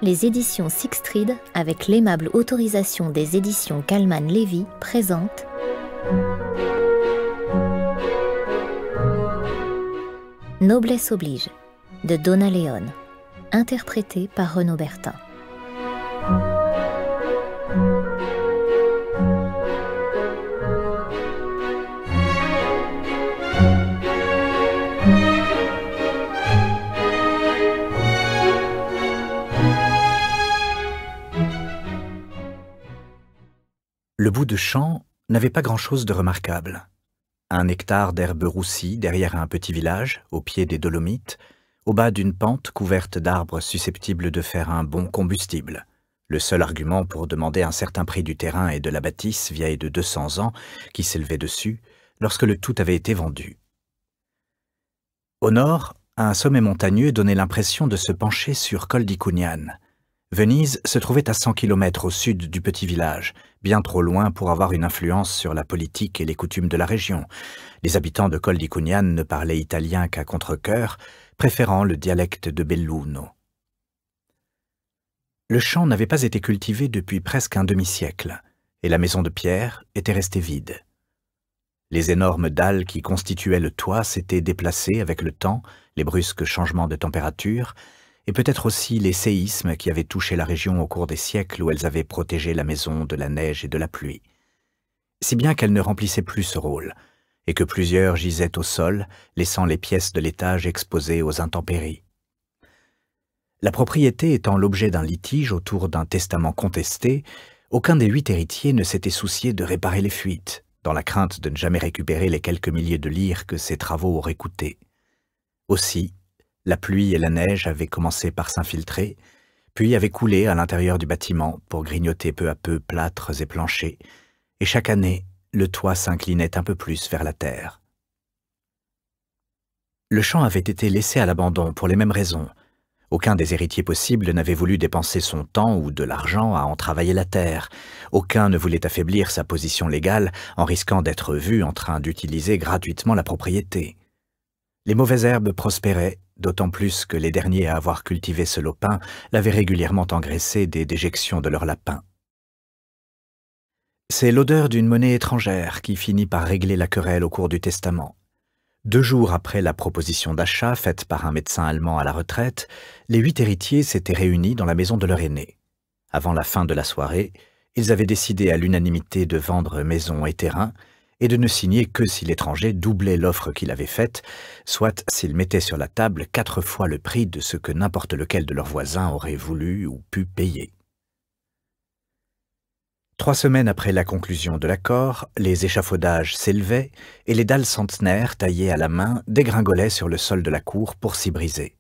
Les éditions Sixtrid, avec l'aimable autorisation des éditions Kallman-Lévy, présentent Noblesse oblige, de Donna Leone, interprété par Renaud Bertin. Le bout de champ n'avait pas grand-chose de remarquable. 1 hectare d'herbe roussie derrière un petit village, au pied des Dolomites, au bas d'une pente couverte d'arbres susceptibles de faire un bon combustible. Le seul argument pour demander un certain prix du terrain et de la bâtisse vieille de 200 ans qui s'élevait dessus, lorsque le tout avait été vendu. Au nord, un sommet montagneux donnait l'impression de se pencher sur Col di Cugnan. Venise se trouvait à 100 km au sud du petit village, bien trop loin pour avoir une influence sur la politique et les coutumes de la région. Les habitants de Col di Cugnan ne parlaient italien qu'à contre-cœur, préférant le dialecte de Belluno. Le champ n'avait pas été cultivé depuis presque un demi-siècle, et la maison de pierre était restée vide. Les énormes dalles qui constituaient le toit s'étaient déplacées avec le temps, les brusques changements de température, et peut-être aussi les séismes qui avaient touché la région au cours des siècles où elles avaient protégé la maison de la neige et de la pluie. Si bien qu'elles ne remplissaient plus ce rôle, et que plusieurs gisaient au sol, laissant les pièces de l'étage exposées aux intempéries. La propriété étant l'objet d'un litige autour d'un testament contesté, aucun des 8 héritiers ne s'était soucié de réparer les fuites, dans la crainte de ne jamais récupérer les quelques milliers de lire que ces travaux auraient coûté. Aussi, la pluie et la neige avaient commencé par s'infiltrer, puis avaient coulé à l'intérieur du bâtiment pour grignoter peu à peu plâtres et planchers, et chaque année, le toit s'inclinait un peu plus vers la terre. Le champ avait été laissé à l'abandon pour les mêmes raisons. Aucun des héritiers possibles n'avait voulu dépenser son temps ou de l'argent à en travailler la terre. Aucun ne voulait affaiblir sa position légale en risquant d'être vu en train d'utiliser gratuitement la propriété. Les mauvaises herbes prospéraient, d'autant plus que les derniers à avoir cultivé ce lopin l'avaient régulièrement engraissé des déjections de leurs lapins. C'est l'odeur d'une monnaie étrangère qui finit par régler la querelle au cours du testament. 2 jours après la proposition d'achat faite par un médecin allemand à la retraite, les 8 héritiers s'étaient réunis dans la maison de leur aîné. Avant la fin de la soirée, ils avaient décidé à l'unanimité de vendre maison et terrain, et de ne signer que si l'étranger doublait l'offre qu'il avait faite, soit s'il mettait sur la table 4 fois le prix de ce que n'importe lequel de leurs voisins aurait voulu ou pu payer. 3 semaines après la conclusion de l'accord, les échafaudages s'élevaient et les dalles centenaires taillées à la main dégringolaient sur le sol de la cour pour s'y briser.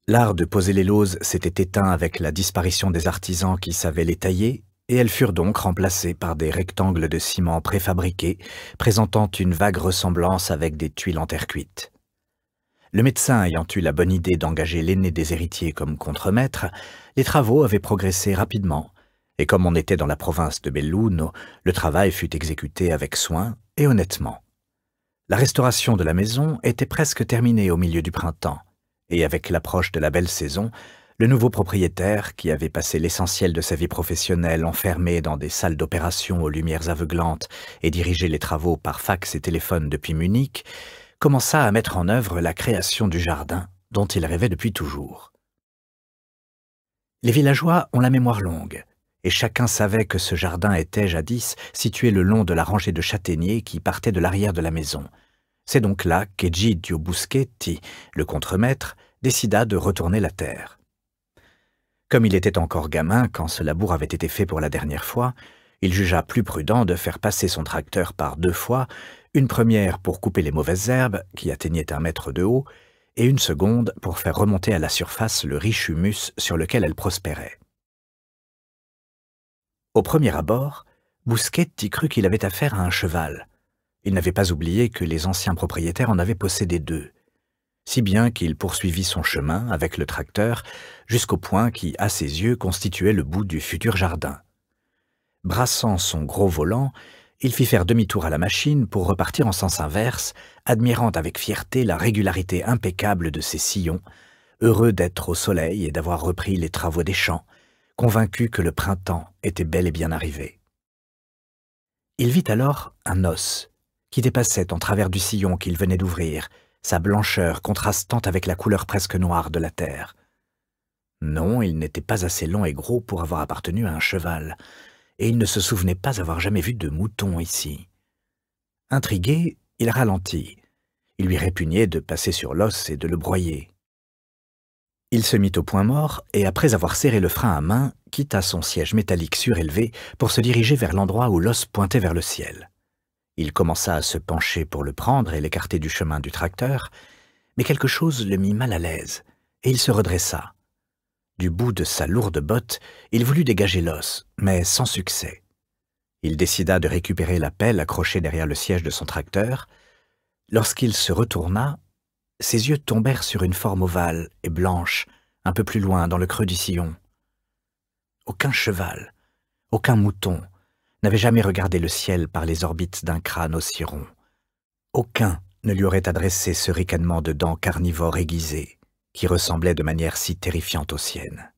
L'art de poser les lauses s'était éteint avec la disparition des artisans qui savaient les tailler, et elles furent donc remplacées par des rectangles de ciment préfabriqués, présentant une vague ressemblance avec des tuiles en terre cuite. Le médecin ayant eu la bonne idée d'engager l'aîné des héritiers comme contremaître, les travaux avaient progressé rapidement, et comme on était dans la province de Belluno, le travail fut exécuté avec soin et honnêtement. La restauration de la maison était presque terminée au milieu du printemps, et avec l'approche de la belle saison, le nouveau propriétaire, qui avait passé l'essentiel de sa vie professionnelle enfermé dans des salles d'opération aux lumières aveuglantes et dirigé les travaux par fax et téléphone depuis Munich, commença à mettre en œuvre la création du jardin dont il rêvait depuis toujours. Les villageois ont la mémoire longue, et chacun savait que ce jardin était jadis situé le long de la rangée de châtaigniers qui partait de l'arrière de la maison. C'est donc là qu'Egidio Buschetti, le contremaître, décida de retourner la terre. Comme il était encore gamin quand ce labour avait été fait pour la dernière fois, il jugea plus prudent de faire passer son tracteur par 2 fois, une première pour couper les mauvaises herbes, qui atteignaient 1 mètre de haut, et une seconde pour faire remonter à la surface le riche humus sur lequel elles prospéraient. Au premier abord, Buschetti crut qu'il avait affaire à un cheval. Il n'avait pas oublié que les anciens propriétaires en avaient possédé 2. Si bien qu'il poursuivit son chemin avec le tracteur jusqu'au point qui, à ses yeux, constituait le bout du futur jardin. Brassant son gros volant, il fit faire demi-tour à la machine pour repartir en sens inverse, admirant avec fierté la régularité impeccable de ses sillons, heureux d'être au soleil et d'avoir repris les travaux des champs, convaincu que le printemps était bel et bien arrivé. Il vit alors un os qui dépassait en travers du sillon qu'il venait d'ouvrir, sa blancheur contrastant avec la couleur presque noire de la terre. Non, il n'était pas assez long et gros pour avoir appartenu à un cheval, et il ne se souvenait pas avoir jamais vu de mouton ici. Intrigué, il ralentit. Il lui répugnait de passer sur l'os et de le broyer. Il se mit au point mort et, après avoir serré le frein à main, quitta son siège métallique surélevé pour se diriger vers l'endroit où l'os pointait vers le ciel. Il commença à se pencher pour le prendre et l'écarter du chemin du tracteur, mais quelque chose le mit mal à l'aise, et il se redressa. Du bout de sa lourde botte, il voulut dégager l'os, mais sans succès. Il décida de récupérer la pelle accrochée derrière le siège de son tracteur. Lorsqu'il se retourna, ses yeux tombèrent sur une forme ovale et blanche, un peu plus loin dans le creux du sillon. Aucun cheval, aucun mouton n'avait jamais regardé le ciel par les orbites d'un crâne aussi rond. Aucun ne lui aurait adressé ce ricanement de dents carnivores aiguisées, qui ressemblait de manière si terrifiante aux siennes.